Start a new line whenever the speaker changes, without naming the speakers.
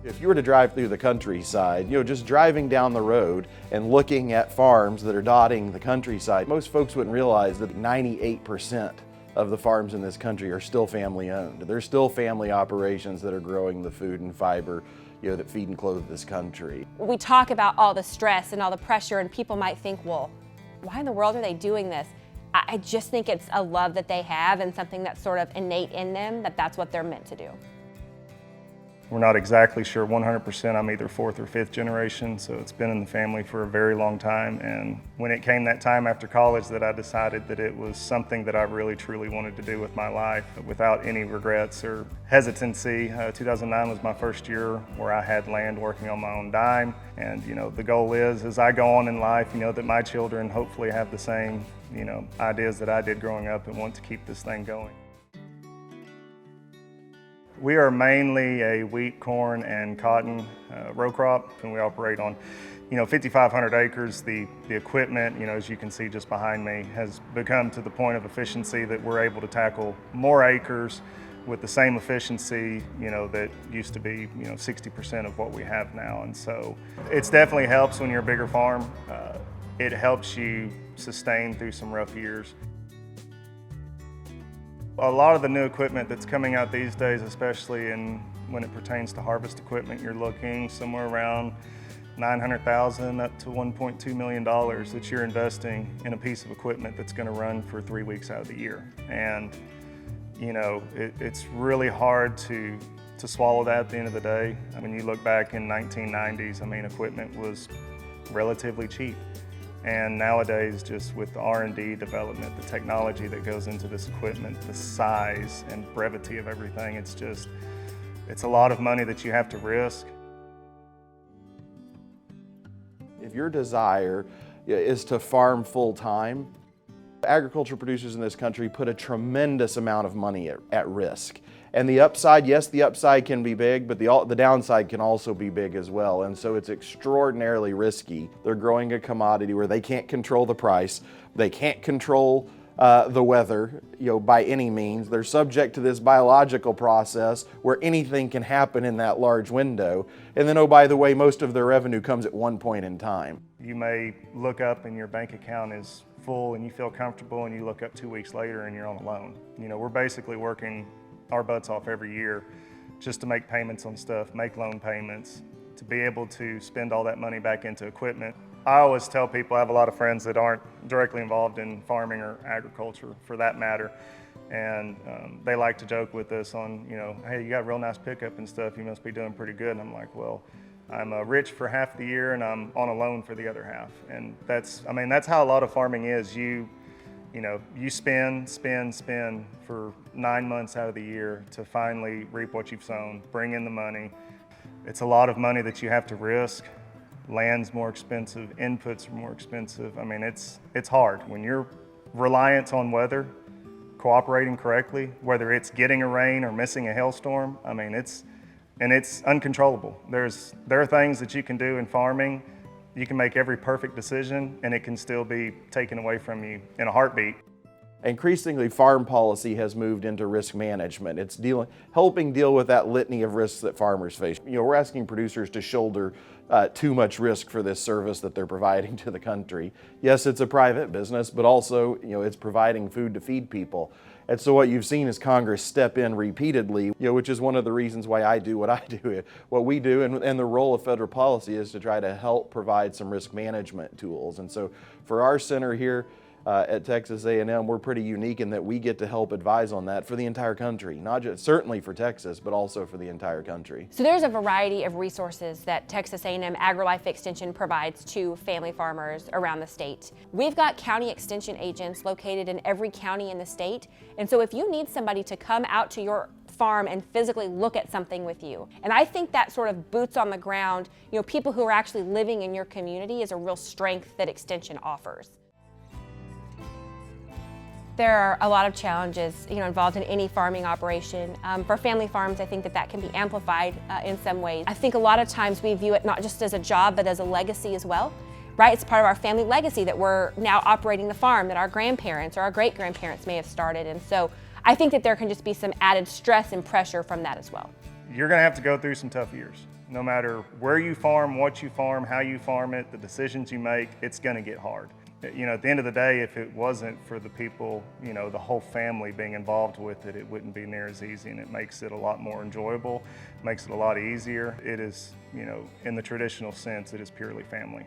If you were to drive through the countryside, just driving down the road and looking at farms that are dotting the countryside, most folks wouldn't realize that 98% of the farms in this country are still family owned. They're still family operations that are growing the food and fiber, that feed and clothe this country.
We talk about all the stress and all the pressure, and people might think, well, why in the world are they doing this? I just think it's a love that they have and something that's sort of innate in them, that's what they're meant to do.
We're not exactly sure 100%. I'm either fourth or fifth generation, so it's been in the family for a very long time. And when it came that time after college that I decided that it was something that I really truly wanted to do with my life without any regrets or hesitancy. 2009 was my first year where I had land working on my own dime. And the goal is, as I go on in life, that my children hopefully have the same, ideas that I did growing up and want to keep this thing going. We are mainly a wheat, corn, and cotton row crop, and we operate on 5,500 acres. The equipment, as you can see just behind me, has become to the point of efficiency that we're able to tackle more acres with the same efficiency, that used to be 60% of what we have now. And so it definitely helps when you're a bigger farm. It helps you sustain through some rough years. A lot of the new equipment that's coming out these days, especially when it pertains to harvest equipment, you're looking somewhere around $900,000 up to $1.2 million that you're investing in a piece of equipment that's going to run for 3 weeks out of the year. And it's really hard to swallow that at the end of the day. I mean, you look back in 1990s, equipment was relatively cheap. And nowadays, just with the R&D development, the technology that goes into this equipment, the size and brevity of everything, it's a lot of money that you have to risk.
If your desire is to farm full-time, agriculture producers in this country put a tremendous amount of money at risk. And the upside, yes, the upside can be big, but the downside can also be big as well. And so it's extraordinarily risky. They're growing a commodity where they can't control the price, they can't control the weather, by any means. They're subject to this biological process where anything can happen in that large window. And then, oh, by the way, most of their revenue comes at one point in time.
You may look up and your bank account is full and you feel comfortable, and you look up 2 weeks later and you're on a loan. We're basically working our butts off every year just to make payments on stuff, make loan payments, to be able to spend all that money back into equipment. I always tell people, I have a lot of friends that aren't directly involved in farming or agriculture for that matter, and they like to joke with us on, hey, you got a real nice pickup and stuff, you must be doing pretty good. And I'm like, well, I'm rich for half the year and I'm on a loan for the other half. And that's how a lot of farming is. You spend for 9 months out of the year to finally reap what you've sown, bring in the money. It's a lot of money that you have to risk. Land's more expensive, inputs are more expensive. It's hard. When you're reliant on weather, cooperating correctly, whether it's getting a rain or missing a hailstorm, it's uncontrollable. There are things that you can do in farming. You can make every perfect decision and it can still be taken away from you in a heartbeat.
Increasingly, farm policy has moved into risk management. It's helping deal with that litany of risks that farmers face. We're asking producers to shoulder too much risk for this service that they're providing to the country. Yes, it's a private business, but also, it's providing food to feed people. And so what you've seen is Congress step in repeatedly, which is one of the reasons why I do what I do. What we do, and the role of federal policy is to try to help provide some risk management tools. And so for our center here at Texas A&M, we're pretty unique in that we get to help advise on that for the entire country, not just certainly for Texas, but also for the entire country.
So there's a variety of resources that Texas A&M AgriLife Extension provides to family farmers around the state. We've got county extension agents located in every county in the state, and so if you need somebody to come out to your farm and physically look at something with you, and I think that sort of boots on the ground, people who are actually living in your community is a real strength that Extension offers. There are a lot of challenges, involved in any farming operation. For family farms, I think that can be amplified in some ways. I think a lot of times we view it not just as a job, but as a legacy as well, right? It's part of our family legacy that we're now operating the farm that our grandparents or our great-grandparents may have started. And so I think that there can just be some added stress and pressure from that as well.
You're gonna have to go through some tough years. No matter where you farm, what you farm, how you farm it, the decisions you make, it's gonna get hard. You know, at the end of the day, if it wasn't for the people, you know, the whole family being involved with it, it wouldn't be near as easy, and it makes it a lot more enjoyable, makes it a lot easier. It is, you know, in the traditional sense, it is purely family.